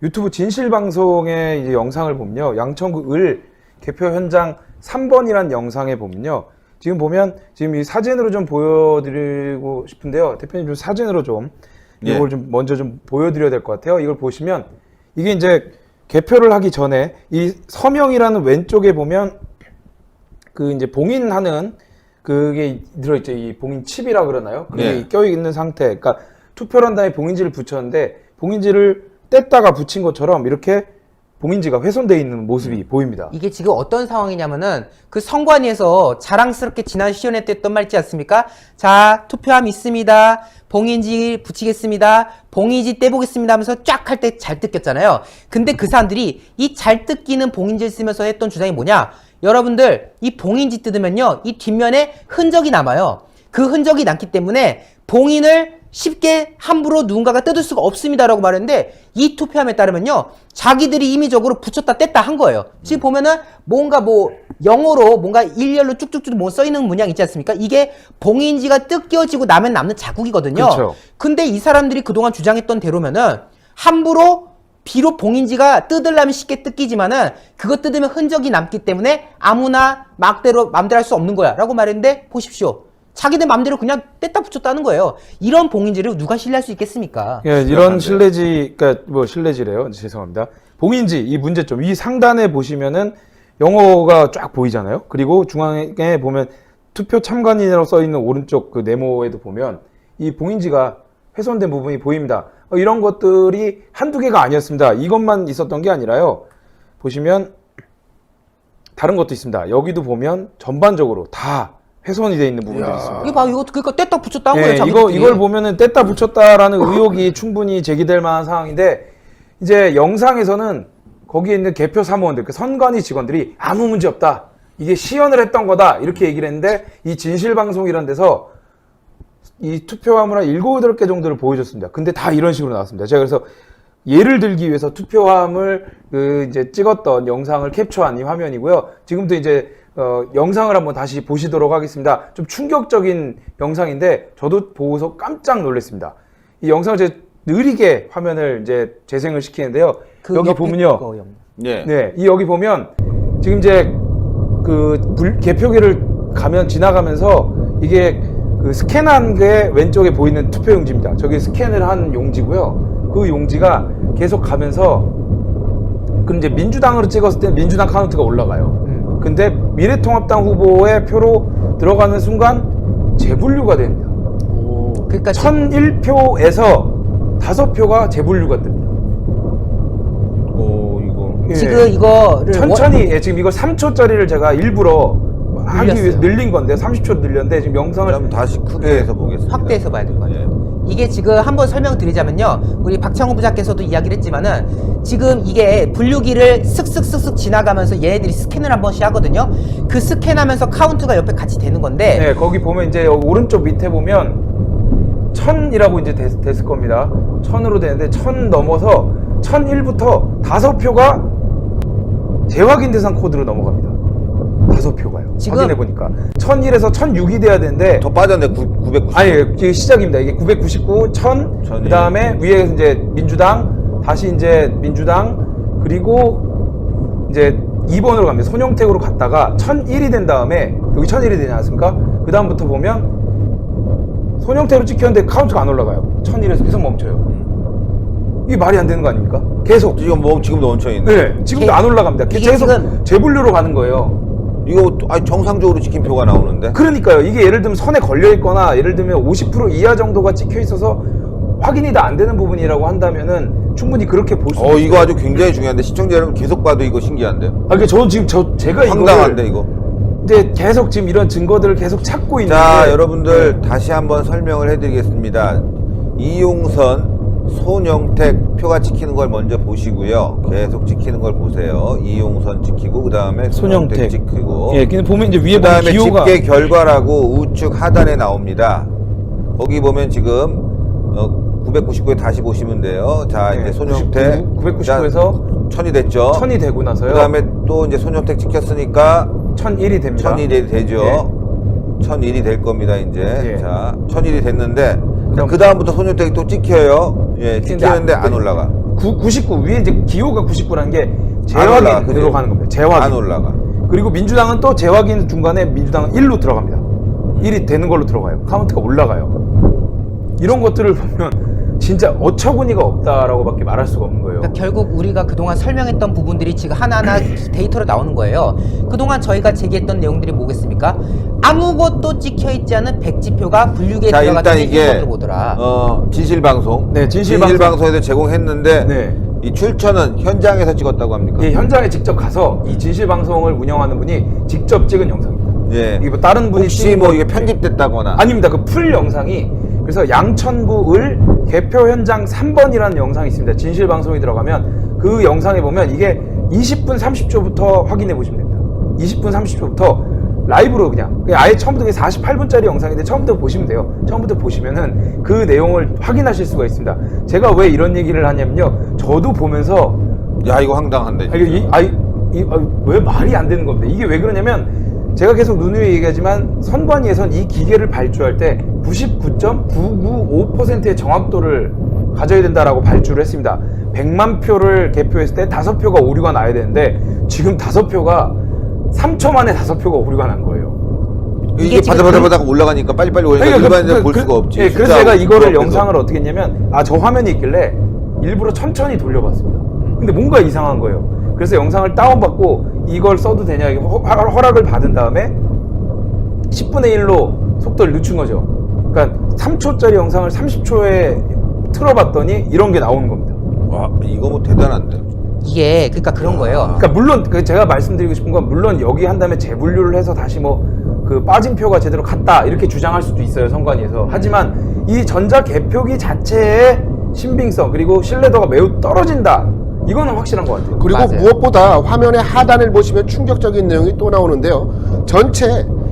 유튜브 진실방송의 이제 영상을 보면요. 양천구 을 개표 현장 3번이란 영상에 보면요. 지금 보면 지금 이 사진으로 좀 보여드리고 싶은데요. 대표님 좀 사진으로 좀 이걸 좀 먼저 좀 보여드려야 될 것 같아요. 이걸 보시면 이게 이제 개표를 하기 전에 이 서명이라는 왼쪽에 보면 그 이제 봉인하는 그게 들어있죠. 이 봉인 칩이라 그러나요? 그게 껴있는 상태. 그러니까 투표를 한 다음에 봉인지를 붙였는데 봉인지를 뗐다가 붙인 것처럼 이렇게 봉인지가 훼손되어 있는 모습이 보입니다. 이게 지금 어떤 상황이냐면은 그 선관위에서 자랑스럽게 지난 시연회 때 했던 말 있지 않습니까? 자, 투표함 있습니다. 봉인지 붙이겠습니다. 봉인지 떼보겠습니다 하면서 쫙 할 때 잘 뜯겼잖아요. 근데 그 사람들이 이 잘 뜯기는 봉인지를 쓰면서 했던 주장이 뭐냐? 여러분들 이 봉인지 뜯으면요. 이 뒷면에 흔적이 남아요. 그 흔적이 남기 때문에 봉인을 쉽게 함부로 누군가가 뜯을 수가 없습니다라고 말했는데 이 투표함에 따르면요. 자기들이 임의적으로 붙였다 뗐다 한 거예요. 지금 보면은 뭔가 뭐 영어로 뭔가 일렬로 쭉쭉쭉 뭐 써있는 문양 있지 않습니까? 이게 봉인지가 뜯겨지고 나면 남는 자국이거든요. 그렇죠. 근데 이 사람들이 그동안 주장했던 대로면은 함부로 비록 봉인지가 뜯으려면 쉽게 뜯기지만은 그거 뜯으면 흔적이 남기 때문에 아무나 맘대로 할 수 없는 거야 라고 말했는데 보십시오. 자기들 맘대로 그냥 뗐다 붙였다는 거예요. 이런 봉인지를 누가 신뢰할 수 있겠습니까? 예, 이런 실내지, 그러니까 뭐 실내지래요. 죄송합니다. 봉인지 이 문제점 이 상단에 보시면은 영어가 쫙 보이잖아요. 그리고 중앙에 보면 투표 참관인이라고 써 있는 오른쪽 그 네모에도 보면 이 봉인지가 훼손된 부분이 보입니다. 이런 것들이 한두 개가 아니었습니다. 이것만 있었던 게 아니라요. 보시면 다른 것도 있습니다. 여기도 보면 전반적으로 다 훼손이 되어 있는 부분들이 있습니다. 이거 봐, 이거 그러니까 뗐다 붙였다 한 거예요. 예, 자기들끼리. 이걸 보면은 뗐다 붙였다라는 의혹이 충분히 제기될 만한 상황인데 이제 영상에서는 거기에 있는 개표 사무원들, 그 선관위 직원들이 아무 문제 없다. 이게 시연을 했던 거다. 이렇게 얘기를 했는데 이 진실방송이라는 데서 이 투표함을 한 7, 8개 정도를 보여줬습니다. 근데 다 이런 식으로 나왔습니다. 제가 그래서 예를 들기 위해서 투표함을 그 이제 찍었던 영상을 캡처한 이 화면이고요. 지금도 이제 영상을 한번 다시 보시도록 하겠습니다. 좀 충격적인 영상인데 저도 보고서 깜짝 놀랐습니다. 이 영상을 제가 느리게 화면을 이제 재생을 시키는데요. 그 여기 보면요. 네, 이 여기 보면 지금 이제 그 개표기를 지나가면서 이게 그 스캔한 게 왼쪽에 보이는 투표 용지입니다. 저기 스캔을 한 용지고요. 그 용지가 계속 가면서 그 이제 민주당으로 찍었을 때 민주당 카운트가 올라가요. 근데 미래통합당 후보의 표로 들어가는 순간 재분류가 됩니다. 그러니까 1001표에서 5표가 재분류가 됩니다. 지금 이거를 천천히 지금 이거 3초짜리를 제가 일부러 하기 위해서 늘린 건데 30초 늘렸는데 지금 영상을 좀 다시 크게 해서 보겠습니다. 확대해서 봐야 될 것 같아요. 이게 지금 한번 설명드리자면요. 우리 박창호 부장께서도 이야기를 했지만은 지금 이게 분류기를 슥슥슥슥 지나가면서 얘네들이 스캔을 한 번씩 하거든요. 그 스캔하면서 카운트가 옆에 같이 되는 건데 네, 거기 보면 이제 오른쪽 밑에 보면 1000이라고 이제 됐을 겁니다. 1000으로 되는데 1000 넘어서 1001부터 5표가 재확인 대상 코드로 넘어갑니다. 5표가요. 지금 확인해 보니까 1001에서 1006이 돼야 되는데 더 빠졌네. 990. 아니 이게 시작입니다. 이게 999, 1000, 그 다음에 위에 이제 민주당, 다시 이제 민주당, 그리고 이제 2번으로 갑니다. 손영택으로 갔다가 1001이 된 다음에 여기 1001이 되지 않습니까? 그 다음부터 보면 손영택으로 찍혔는데 카운트가 안 올라가요. 1001에서 계속 멈춰요. 이게 말이 안 되는 거 아닙니까? 계속. 지금도 멈춰있네. 네, 지금도 안 올라갑니다. 계속 재분류로 가는 거예요. 이거 정상적으로 찍힌 표가 나오는데. 그러니까요. 이게 예를 들면 선에 걸려 있거나 예를 들면 50% 이하 정도가 찍혀 있어서 확인이 다 안 되는 부분이라고 한다면은 충분히 그렇게 볼 수 있어요. 이거 아주 굉장히 중요한데 시청자 여러분 계속 봐도 이거 신기한데. 그러니까 저는 지금 제가 황당한데 이거. 이제 계속 지금 이런 증거들을 계속 찾고 있는데. 자, 여러분들 다시 한번 설명을 해드리겠습니다. 이용선, 손영택 표가 찍히는 걸 먼저 보시고요. 계속 찍히는 걸 보세요. 이용선 찍히고 그 다음에 손영택 찍히고. 예, 근데 보면 이제 위에 그 다음에 기호가 집계 결과라고 우측 하단에 나옵니다. 거기 보면 지금 999에 다시 보시면 돼요. 자, 이제 손영택 999에서 1000이 됐죠. 1000이 되고 나서요. 그 다음에 또 이제 손영택 찍혔으니까 1001이 됩니다. 1001이 되죠. 예. 1001이 될 겁니다, 이제. 예. 자, 1001이 됐는데 그 다음부터 손영택이 또 찍혀요. 예, 찍히는데 안 올라가. 99 위에 이제 기호가 99라는 게 올라가, 재확인 그지? 들어가는 겁니다. 안 재확인. 올라가. 그리고 민주당은 또 재확인 중간에 민주당은 1로 들어갑니다. 1이 되는 걸로 들어가요. 카운트가 올라가요. 이런 것들을 보면 진짜 어처구니가 없다라고밖에 말할 수가 없는 거예요. 그러니까 결국 우리가 그동안 설명했던 부분들이 지금 하나하나 데이터로 나오는 거예요. 그동안 저희가 제기했던 내용들이 뭐겠습니까? 아무것도 찍혀있지 않은 백지표가 분류기에 자, 들어가는 일단 이게 것으로 보더라. 진실방송. 네, 진실방송. 진실방송에서 제공했는데 네. 이 출처는 현장에서 찍었다고 합니까? 예, 현장에 직접 가서 이 진실방송을 운영하는 분이 직접 찍은 영상입니다. 예. 이게 뭐 다른 분이 혹시 찍은 뭐 거- 이게 편집됐다거나 아닙니다. 그 풀 영상이 그래서 양천구 을 개표 현장 3번이라는 영상이 있습니다. 진실 방송이 들어가면 그 영상에 보면 이게 20분 30초부터 확인해 보시면 됩니다. 20분 30초부터 라이브로 그냥 아예 처음부터 48분짜리 영상인데 처음부터 보시면 돼요. 처음부터 보시면은 그 내용을 확인하실 수가 있습니다. 제가 왜 이런 얘기를 하냐면요. 저도 보면서 야 이거 황당한데. 왜 말이 안 되는 겁니다. 이게 왜 그러냐면 제가 계속 누누이 얘기하지만 선관위에선 이 기계를 발주할 때 99.995%의 정확도를 가져야 된다라고 발주를 했습니다. 100만 표를 개표했을 때 5표가 오류가 나야 되는데 지금 5표가 3초 만에 5표가 오류가 난 거예요. 이게 지금 바다바다바다 올라가니까 빨리빨리 오니까 일반인들 볼 수가 없지. 예, 그래서 숫자 제가 이거를 앞에서. 영상을 어떻게 했냐면 저 화면이 있길래 일부러 천천히 돌려봤습니다. 근데 뭔가 이상한 거예요. 그래서 영상을 다운받고 이걸 써도 되냐 허락을 받은 다음에 10분의 1로 속도를 늦춘 거죠. 그러니까 3초짜리 영상을 30초에 틀어봤더니 이런 게 나오는 겁니다. 와 이거 뭐 대단한데. 이게 그러니까 그런 거예요. 그러니까 물론 제가 말씀드리고 싶은 건 물론 여기 한 다음에 재분류를 해서 다시 뭐 그 빠진 표가 제대로 갔다 이렇게 주장할 수도 있어요, 선관위에서. 하지만 이 전자 개표기 자체의 신빙성 그리고 신뢰도가 매우 떨어진다. 이거는 확실한 것 같아요. 그리고 맞아요. 무엇보다 화면의 하단을 보시면 충격적인 내용이 또 나오는데요. 전체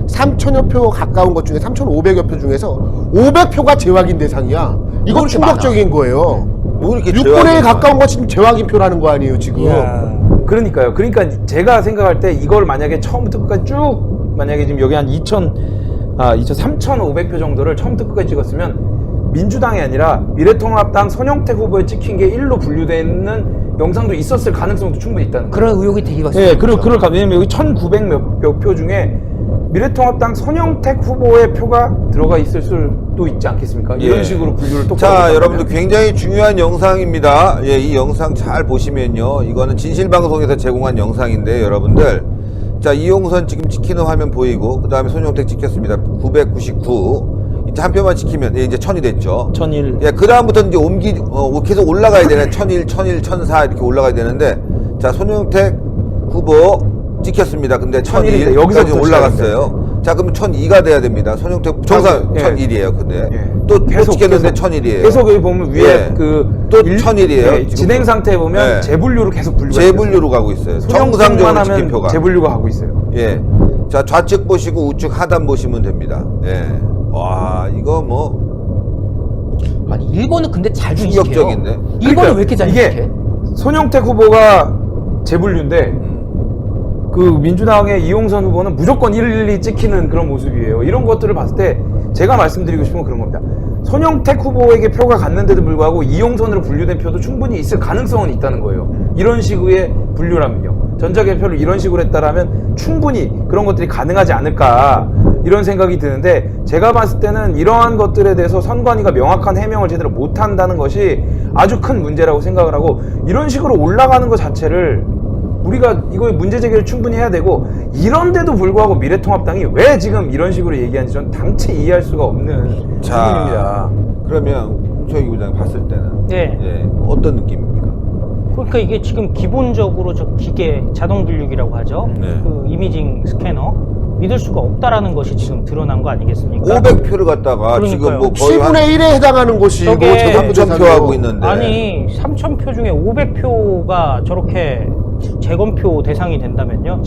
3,000여 표 가까운 것 중에 3,500여 표 중에서 500표가 재확인 대상이야. 이건 그렇게 충격적인 거예요. 뭐 이렇게 6분의 1 재확인이 가까운 것 지금 재확인표라는 거 아니에요, 지금. 그러니까요. 그러니까 제가 생각할 때 이걸 만약에 처음부터 끝까지 쭉 만약에 지금 여기 한 3,500표 정도를 처음부터 끝까지 찍었으면 민주당이 아니라 미래통합당 손영택 후보에 찍힌 게 1로 분류되어 있는 영상도 있었을 가능성도 충분히 있다는 거예요. 그런 의혹이 되기가 예, 왜냐면 여기 1,900 몇 표 중에 미래통합당 손영택 후보의 표가 들어가 있을 수도 있지 않겠습니까? 이런 예. 식으로 분류를 똑바로 자 한다면. 여러분들 굉장히 중요한 영상입니다. 예, 이 영상 잘 보시면요. 이거는 진실방송에서 제공한 영상인데 여러분들 자 이용선 지금 찍히는 화면 보이고 그 다음에 손영택 찍혔습니다. 999 이제 한 표만 찍히면 이제 1000이 됐죠. 1001. 예, 그 다음부터 이제 계속 올라가야 되네. 1001, 1001, 1004 이렇게 올라가야 되는데 자 손영택 후보 찍혔습니다. 근데 1001 1001 여기서부터 여기서 올라갔어요. 자 그럼 1002가 돼야 됩니다. 손영택 정상 예. 1001이에요. 근데 예. 또 찍혔는데 1001이에요. 계속 여기 보면 위에 예. 또 1001이에요. 지금. 진행 상태에 보면 예. 재분류로 계속 분류가 재분류로 가고 있어요. 정상적으로 정상적으로 찍힌 표가. 재분류가 가고 있어요. 예. 자 좌측 보시고 우측 하단 보시면 됩니다. 예. 와 이거 뭐 아니 일본은 근데 잘 인식해요. 충격적인데? 일본은 왜 이렇게 잘 이게 인식해? 손영택 후보가 재분류인데 그 민주당의 이용선 후보는 무조건 112 찍히는 그런 모습이에요. 이런 것들을 봤을 때 제가 말씀드리고 싶은 건 그런 겁니다. 손영택 후보에게 표가 갔는데도 불구하고 이용선으로 분류된 표도 충분히 있을 가능성은 있다는 거예요. 이런 식의 분류라면요. 전자개표를 이런 식으로 했다라면 충분히 그런 것들이 가능하지 않을까 이런 생각이 드는데 제가 봤을 때는 이러한 것들에 대해서 선관위가 명확한 해명을 제대로 못한다는 것이 아주 큰 문제라고 생각을 하고 이런 식으로 올라가는 것 자체를 우리가 이거에 문제 제기를 충분히 해야 되고 이런데도 불구하고 미래통합당이 왜 지금 이런 식으로 얘기하는지 저는 당체 이해할 수가 없는 부분입니다. 그러면 최기 부장님 봤을 때는 네. 예, 어떤 느낌입니까? 그러니까 이게 지금 기본적으로 저 기계 자동 분류기라고 하죠. 네. 그 이미징 스캐너 믿을 수가 없다라는 것이 지금 드러난 거 아니겠습니까? 500표를 갖다가 그러니까요. 지금 뭐 거의 한 7분의 1에 해당하는 곳이고 저게 재판부 3,000표 대상이고. 하고 있는데 아니 3,000표 중에 500표가 저렇게 재검표 대상이 된다면요?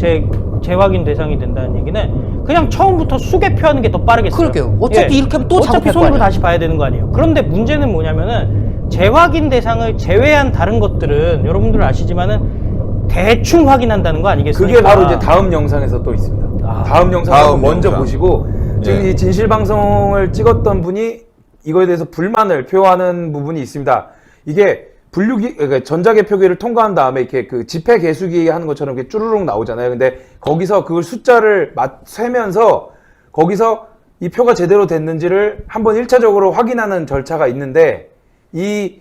재확인 대상이 된다는 얘기는 그냥 처음부터 수개표하는 게 더 빠르겠어요. 그러게요. 어차피 이렇게 하면 또 어차피 작업할 거 손으로 아니에요. 다시 봐야 되는 거 아니에요. 그런데 문제는 뭐냐면은 재확인 대상을 제외한 다른 것들은 여러분들 아시지만은 대충 확인한다는 거 아니겠습니까? 그게 바로 이제 다음 영상에서 또 있습니다. 다음 영상 다음 먼저 영상. 보시고 지금 예. 이 진실방송을 찍었던 분이 이거에 대해서 불만을 표하는 부분이 있습니다. 이게 그러니까 전자개표기를 통과한 다음에 이렇게 그 지폐 개수기 하는 것처럼 이렇게 쭈루룩 나오잖아요. 근데 거기서 그걸 숫자를 세면서 거기서 이 표가 제대로 됐는지를 한번 1차적으로 확인하는 절차가 있는데, 이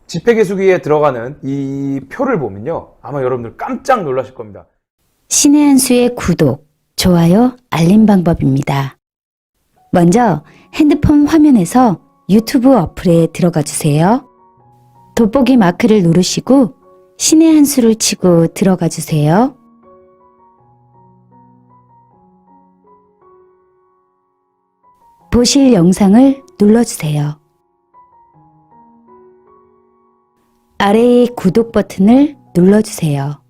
지폐 개수기에 들어가는 이 표를 보면요, 아마 여러분들 깜짝 놀라실 겁니다. 신의 한 수의 구독, 좋아요, 알림 방법입니다. 먼저 핸드폰 화면에서 유튜브 어플에 들어가 주세요. 돋보기 마크를 누르시고 신의 한 수를 치고 들어가 주세요. 보실 영상을 눌러주세요. 아래의 구독 버튼을 눌러주세요.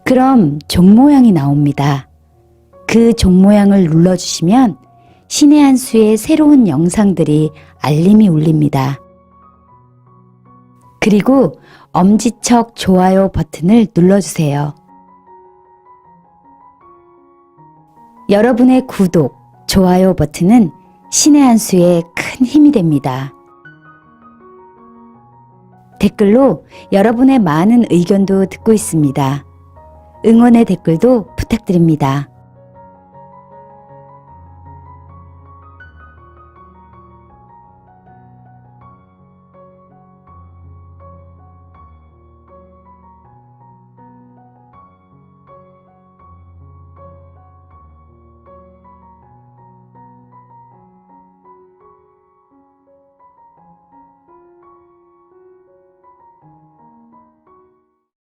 그럼 종 모양이 나옵니다. 그 종 모양을 눌러주시면 신의 한 수의 새로운 영상들이 알림이 울립니다. 그리고 엄지척 좋아요 버튼을 눌러주세요. 여러분의 구독, 좋아요 버튼은 신의 한 수에 큰 힘이 됩니다. 댓글로 여러분의 많은 의견도 듣고 있습니다. 응원의 댓글도 부탁드립니다.